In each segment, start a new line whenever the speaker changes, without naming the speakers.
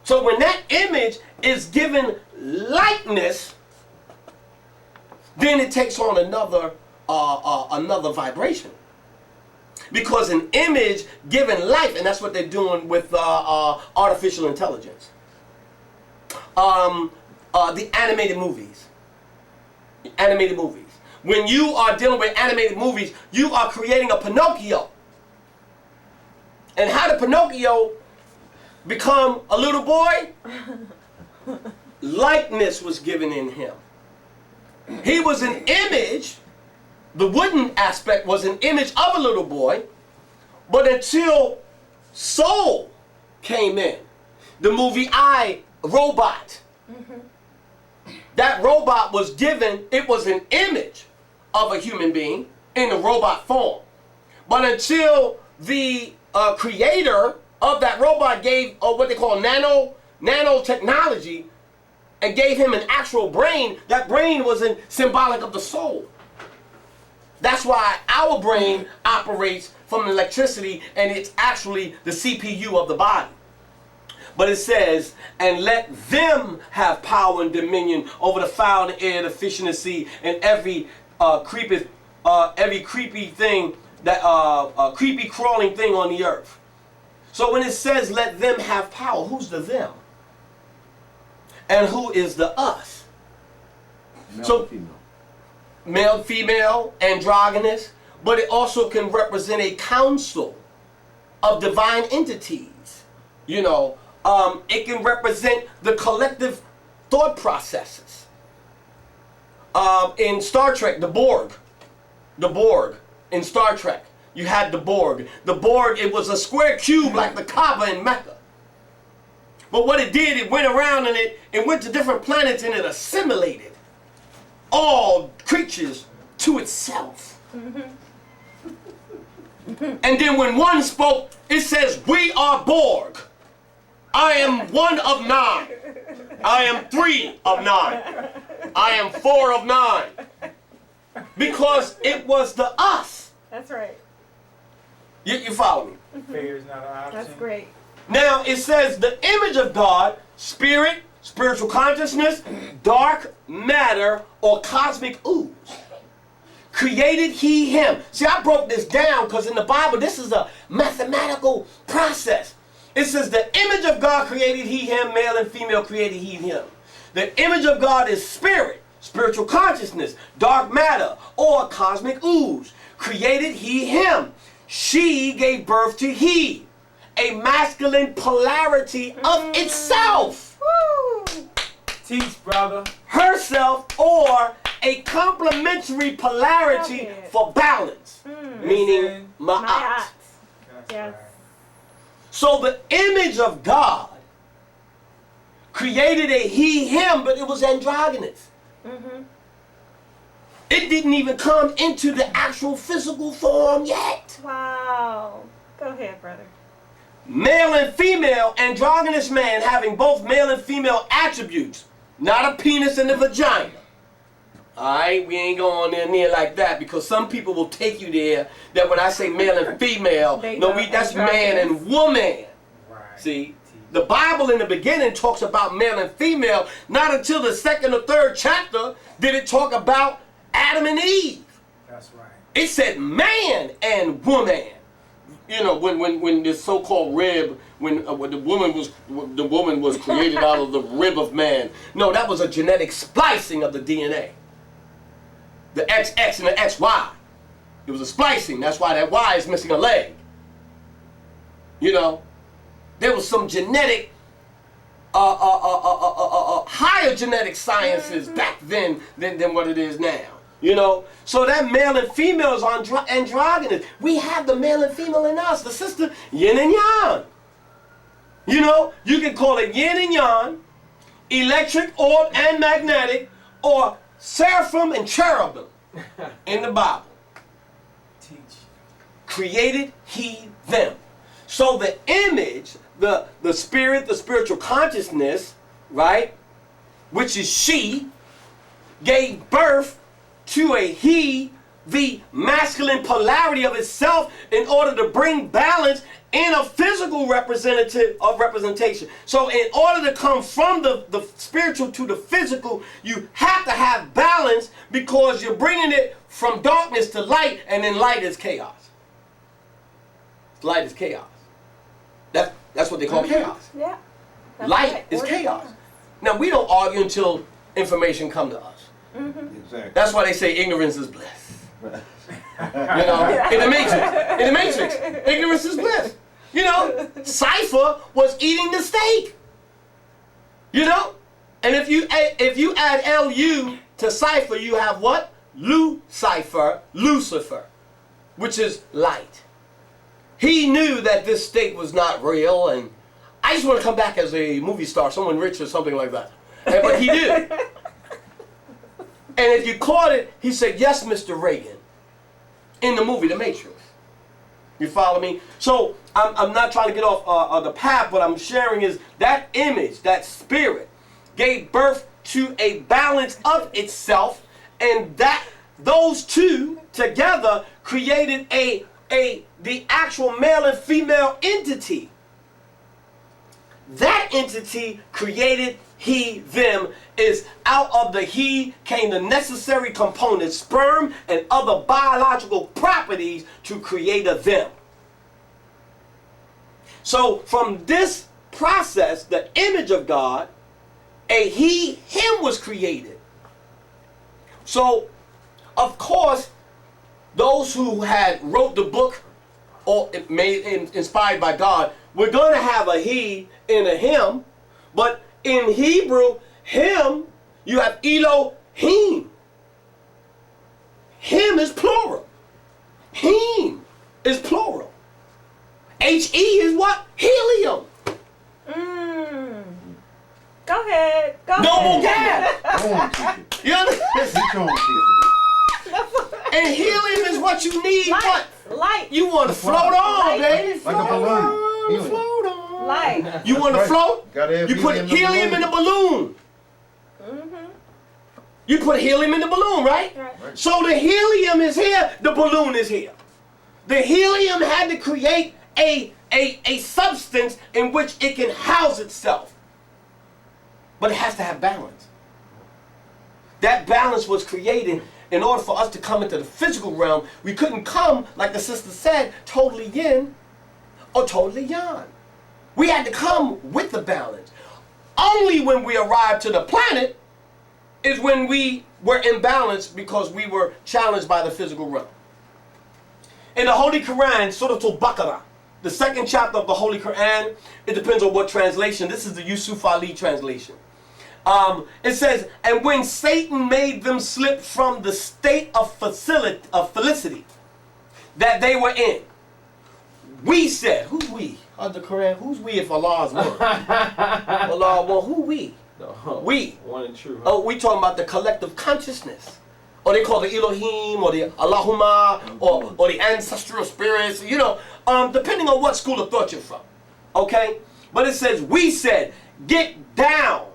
So when that image is given likeness, then it takes on another vibration. Because an image given life, and that's what they're doing with artificial intelligence. The animated movies. Animated movies. When you are dealing with animated movies, you are creating a Pinocchio. And how did Pinocchio become a little boy? Likeness was given in him. He was an image. The wooden aspect was an image of a little boy. But until Soul came in, the movie I, Robot, that robot was given, it was an image of a human being in the robot form. But until the creator of that robot gave what they call nanotechnology and gave him an actual brain, that brain was symbolic of the soul. That's why our brain operates from electricity, and it's actually the CPU of the body. But it says, and let them have power and dominion over the fowl, the air, the fish, and the sea, and every creepy thing, that creepy crawling thing on the earth. So when it says let them have power, who's the them? And who is the us?
Male and female.
Male, female, androgynous, but it also can represent a council of divine entities. You know, it can represent the collective thought processes. In Star Trek, the Borg in Star Trek, you had the Borg. The Borg, it was a square cube like the Kaaba in Mecca. But what it did, it went around and it went to different planets and it assimilated all creatures to itself. And then when one spoke, it says, we are Borg. I am 1 of 9. I am 3 of 9. I am 4 of 9. Because it was the us.
That's right.
You follow me?
Fear is not an option.
That's great.
Now it says the image of God, spirit, spiritual consciousness, dark matter, or cosmic ooze. Created he him. See, I broke this down because in the Bible, this is a mathematical process. It says the image of God created he him, male and female created he him. The image of God is spirit, spiritual consciousness, dark matter, or cosmic ooze. Created he him. She gave birth to he. A masculine polarity of itself.
Woo!
Teach, brother.
Herself, or a complementary polarity for balance. Meaning ma'at.
Ma'at.
That's
Yes.
right.
So the image of God created a he, him, but it was androgynous. It didn't even come into the actual physical form yet.
Wow. Go ahead, brother.
Male and female, androgynous man having both male and female attributes, not a penis and a vagina. Alright, we ain't going in there like that because some people will take you there that when I say male and female, that's man and woman.
Right.
See, the Bible in the beginning talks about male and female. Not until the 2nd or 3rd chapter did it talk about Adam and Eve.
That's right.
It said man and woman. You know, when this so-called rib, when the woman was created out of the rib of man. No, that was a genetic splicing of the DNA. The XX and the XY. It was a splicing. That's why that Y is missing a leg. You know, there was some genetic, higher genetic sciences back then than what it is now. You know, so that male and female is androgynous. We have the male and female in us, the sister yin and yang. You know, you can call it yin and yang, electric or and magnetic, or seraphim and cherubim in the Bible.
Teach.
Created he them. So the image, the spirit, the spiritual consciousness, right, which is she, gave birth to a he, the masculine polarity of itself in order to bring balance in a physical representation. So in order to come from the spiritual to the physical, you have to have balance because you're bringing it from darkness to light, and then light is chaos. Light is chaos. That's what they call chaos.
Yeah. That's
Light
right.
is
Order
chaos.
chaos.
Now, we don't argue until information come to us.
Exactly.
That's why they say ignorance is bliss. You know, in the Matrix, ignorance is bliss. You know, Cypher was eating the steak. You know, and if you add Lu to Cypher, you have what? Lucifer, which is light. He knew that this steak was not real, and I just want to come back as a movie star, someone rich or something like that. But he did. And if you caught it, he said, "Yes, Mr. Reagan," in the movie The Matrix. You follow me? So I'm not trying to get off the path. What I'm sharing is that image, that spirit, gave birth to a balance of itself, and that those two together created the actual male and female entity. That entity created he, them, is out of the he came the necessary components, sperm and other biological properties to create a them. So from this process, the image of God, a he, him was created. So, of course, those who had wrote the book or inspired by God, we're going to have a he and a him, but in Hebrew, him, you have Elohim. Him is plural. Him is plural. He is what? Helium.
Go ahead. Go
Noble
ahead.
gas.
Go on, teacher.
You understand?
Teach on, teacher.
And helium is what you need.
Light.
What?
Light.
You want to float on,
Light.
baby.
Like a balloon. Helium.
Float on.
Light.
You want to
Right.
float?
Gotta have
You put
helium in the
helium in the balloon. You put helium in the balloon, right?
Right.
So the helium is here, the balloon is here. The helium had to create a substance in which it can house itself. But it has to have balance. That balance was created in order for us to come into the physical realm. We couldn't come, like the sister said, totally yin or totally yang. We had to come with the balance. Only when we arrived to the planet is when we were imbalanced because we were challenged by the physical realm. In the Holy Quran, Surah Al-Baqarah, the second chapter of the Holy Quran, it depends on what translation. This is the Yusuf Ali translation. It says, and when Satan made them slip from the state of felicity that they were in, we said, who's we? The Quran, who's we if Allah's one? Allah, well, who we?
No.
We.
One and true.
Oh, we talking about the collective consciousness. Or they call it Elohim, or the Allahumma, or the ancestral spirits, you know, depending on what school of thought you're from. Okay? But it says, we said, get down,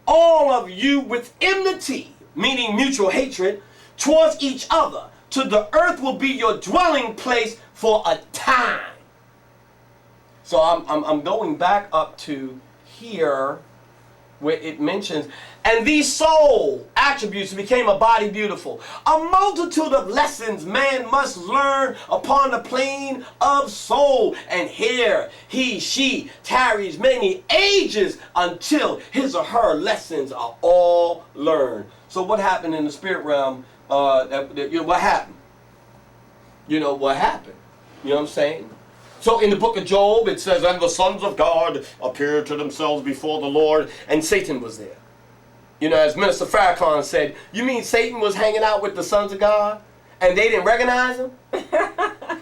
all of you with enmity, meaning mutual hatred, towards each other, to the earth will be your dwelling place for a time. So I'm going back up to here, where it mentions, and these soul attributes became a body beautiful. A multitude of lessons man must learn upon the plane of soul. And here he, she tarries many ages until his or her lessons are all learned. So what happened in the spirit realm? What happened? You know what happened? You know what I'm saying? So in the book of Job, it says, and the sons of God appeared to themselves before the Lord, and Satan was there. You know, as Minister Farrakhan said, you mean Satan was hanging out with the sons of God, and they didn't recognize him?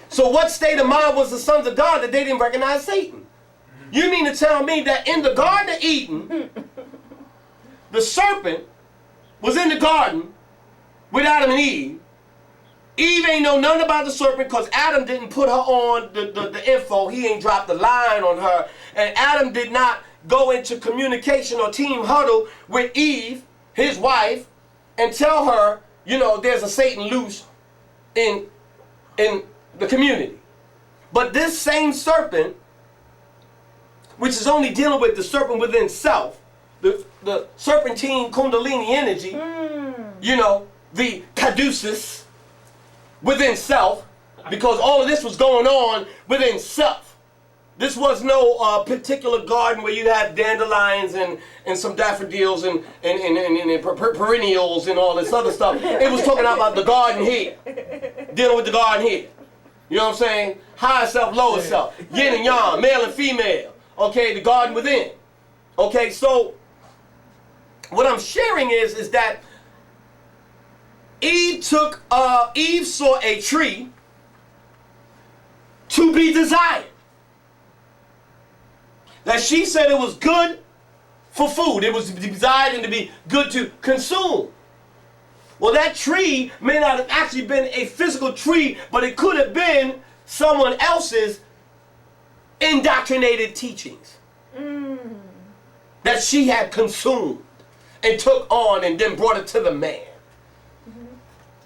So what state of mind was the sons of God that they didn't recognize Satan? You mean to tell me that in the Garden of Eden, the serpent was in the garden with Adam and Eve. Eve ain't know nothing about the serpent because Adam didn't put her on the info. He ain't dropped the line on her. And Adam did not go into communication or team huddle with Eve, his wife, and tell her, you know, there's a Satan loose in the community. But this same serpent, which is only dealing with the serpent within self, the serpentine kundalini energy, you know, the caduceus within self, because all of this was going on within self. This was no particular garden where you have dandelions and some daffodils and perennials and all this other stuff. It was talking about the garden here, dealing with the garden here. You know what I'm saying? Higher self, lower self, yin and yang, male and female. Okay, the garden within. Okay, so what I'm sharing is that Eve saw a tree to be desired. That she said it was good for food. It was to be desired and to be good to consume. Well, that tree may not have actually been a physical tree, but it could have been someone else's indoctrinated teachings that she had consumed and took on and then brought it to the man.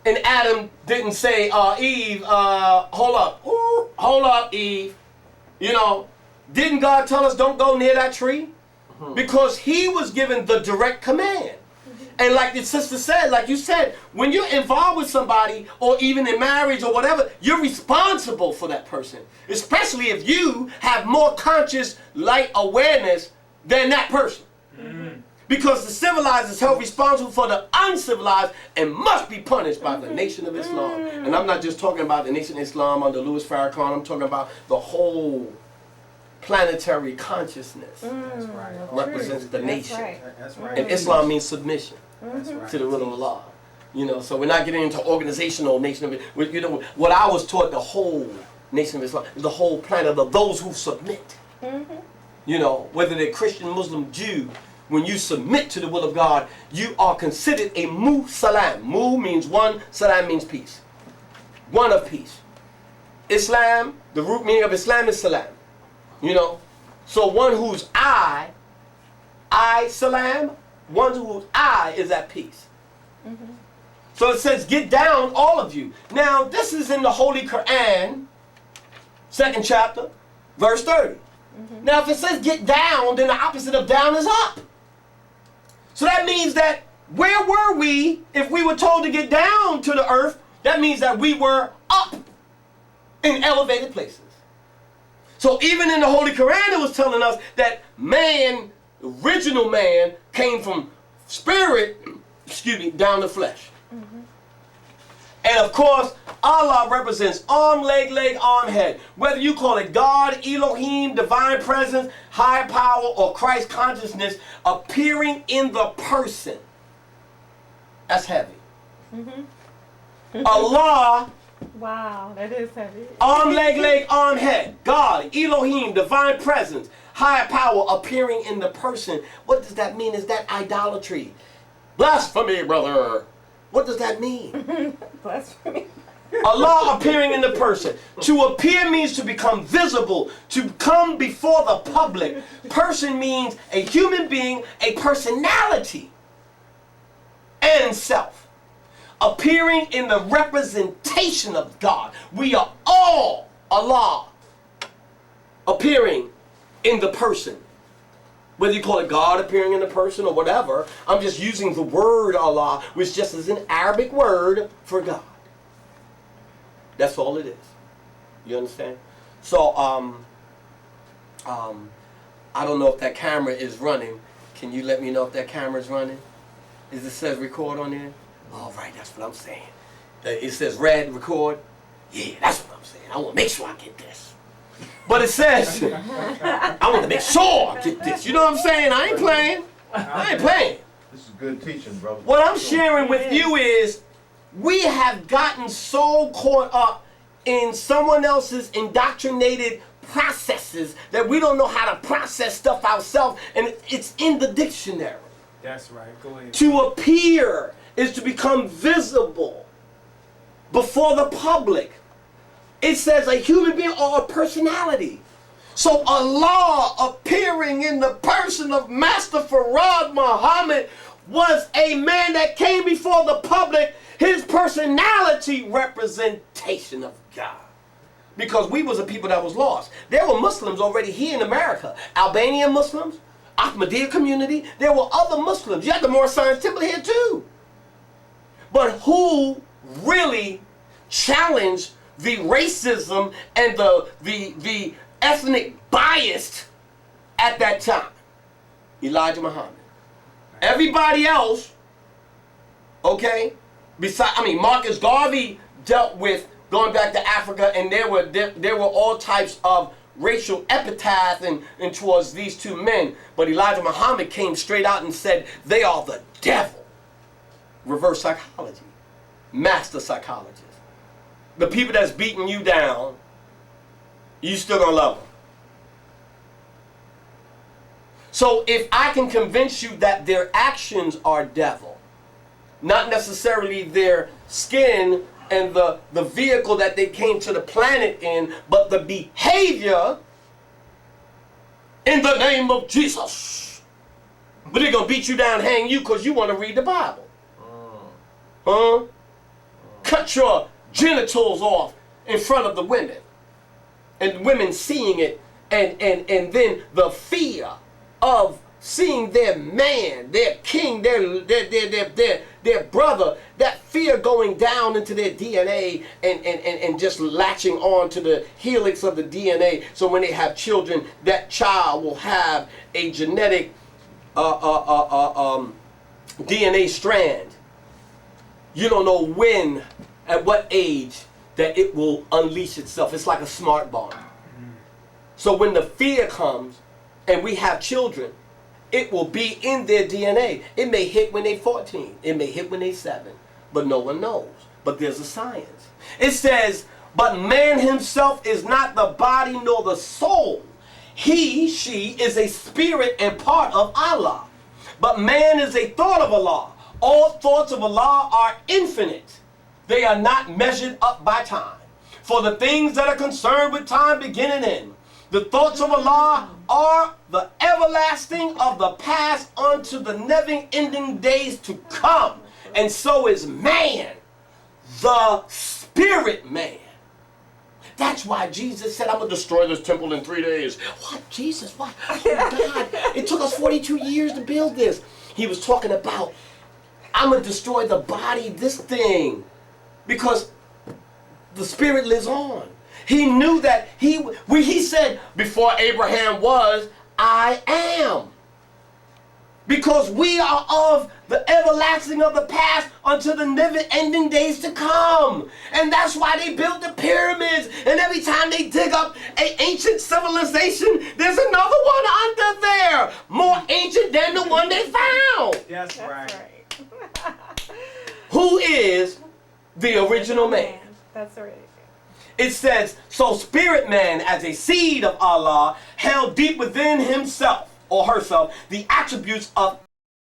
And Adam didn't say, Eve, hold up, Eve. You know, didn't God tell us don't go near that tree? Because he was given the direct command. And like the sister said, like you said, when you're involved with somebody or even in marriage or whatever, you're responsible for that person. Especially if you have more conscious light awareness than that person. Because the civilized is held responsible for the uncivilized and must be punished by the Nation of Islam. And I'm not just talking about the Nation of Islam under Louis Farrakhan. I'm talking about the whole planetary consciousness.
That's right.
Represents the nation.
That's right.
And Islam means submission
That's right.
to the will of Allah. You know, so we're not getting into organizational Nation of Islam. You know, what I was taught, the whole Nation of Islam is the whole planet of those who submit. You know, whether they're Christian, Muslim, Jew, when you submit to the will of God, you are considered a mu salam. Mu means one, salam means peace. One of peace. Islam, the root meaning of Islam is salam. You know, so one whose I salam, one whose I is at peace. So it says, get down, all of you. Now, this is in the Holy Quran, 2nd chapter, verse 30. Now, if it says get down, then the opposite of down is up. So that means that where were we if we were told to get down to the earth? That means that we were up in elevated places. So even in the Holy Quran, it was telling us that man, original man, came from spirit, down to flesh. And of course, Allah represents arm, leg, arm, head. Whether you call it God, Elohim, divine presence, higher power, or Christ consciousness appearing in the person. That's heavy. Allah,
Wow, that is heavy.
arm, leg, arm, head. God, Elohim, divine presence, higher power appearing in the person. What does that mean? Is that idolatry? Blasphemy, brother. What does that mean?
Blasphemy.
Allah appearing in the person. To appear means to become visible, to come before the public. Person means a human being, a personality, and self. Appearing in the representation of God. We are all Allah appearing in the person. Whether you call it God appearing in the person or whatever, I'm just using the word Allah, which just is an Arabic word for God. That's all it is. You understand? So, I don't know if that camera is running. Can you let me know if that camera is running? It says record on there? All right, that's what I'm saying. It says red, record. Yeah, that's what I'm saying. I want to make sure I get this. But it says, I want to make sure I get this. You know what I'm saying? I ain't playing.
This is good teaching, brother.
What I'm sharing with you is we have gotten so caught up in someone else's indoctrinated processes that we don't know how to process stuff ourselves, and it's in the dictionary.
That's right. Go ahead.
To appear is to become visible before the public. It says a human being or a personality. So Allah appearing in the person of Master Farad Muhammad was a man that came before the public, his personality representation of God. Because we was a people that was lost. There were Muslims already here in America. Albanian Muslims, Ahmadiyya community. There were other Muslims. You had the Moorish Science Temple here too. But who really challenged the racism and the ethnic bias at that time? Elijah Muhammad. Everybody else, okay, Marcus Garvey dealt with going back to Africa, and there were all types of racial epithets and towards these two men. But Elijah Muhammad came straight out and said, they are the devil. Reverse psychology. Master psychologist. The people that's beating you down, you still gonna love them. So if I can convince you that their actions are devil, not necessarily their skin and the vehicle that they came to the planet in, but the behavior in the name of Jesus. But they're going to beat you down, hang you because you want to read the Bible. Huh? Cut your genitals off in front of the women. And women seeing it, and then the fear of seeing their man, their king, their brother, that fear going down into their DNA and just latching on to the helix of the DNA. So when they have children, that child will have a genetic DNA strand. You don't know when, at what age, that it will unleash itself. It's like a smart bomb. So when the fear comes and we have children, it will be in their DNA. It may hit when they're 14. It may hit when they're 7. But no one knows. But there's a science. It says, but man himself is not the body nor the soul. He, she is a spirit and part of Allah. But man is a thought of Allah. All thoughts of Allah are infinite. They are not measured up by time. For the things that are concerned with time begin and end. The thoughts of Allah are the everlasting of the past unto the never-ending days to come. And so is man, the spirit man. That's why Jesus said, I'm going to destroy this temple in 3 days. What? Jesus? What? Oh, God. It took us 42 years to build this. He was talking about, I'm going to destroy the body, this thing. Because the spirit lives on. He knew that he said, before Abraham was, I am. Because we are of the everlasting of the past until the never-ending days to come. And that's why they built the pyramids. And every time they dig up an ancient civilization, there's another one under there. More ancient than the one they found.
That's right.
Who is the original man?
That's right.
It says, so spirit man as a seed of Allah held deep within himself or herself the attributes of